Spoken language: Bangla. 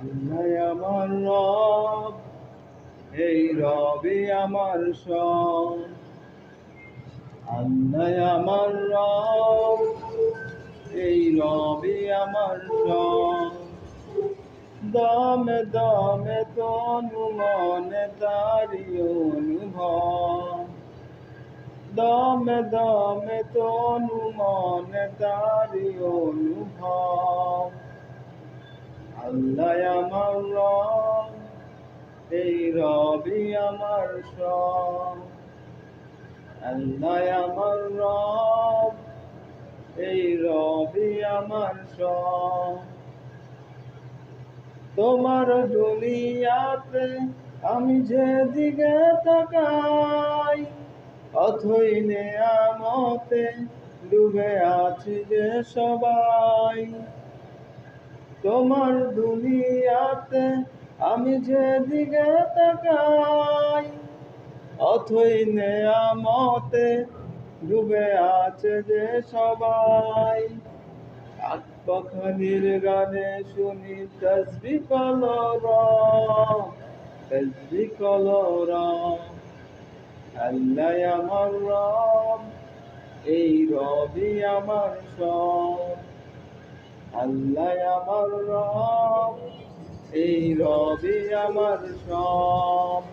আল্লাহ আমার রব, এই রবি আমার সব। আল্লাহ আমার রব, এই রবি আমার সব। দমে দমে তনু মনে তারি অনুভব। দমে দমে তনু মনে তারি অনুভব। আল্লাহ আমার রব, এই রবি আমার সব। আল্লাহ আমার রব, এই রবি আমার সব। তোমার দুনিয়াতে আমি যেদিকে তাকাই, অথই নেয়ামতে ডুবে আছি যে সবাই। তোমার দুনিয়াতে আমি যেদিকে তাকাই, অথই নেয়ামতে ডুবে আছে যে সবাই। পাখালির গানে শুনি তসবিহ কলরব, তসবিহ কলরব। আল্লাহ আমার রব, এই রবি আমার সব। আল্লাহ আমার রব, এই রবি আমার সব।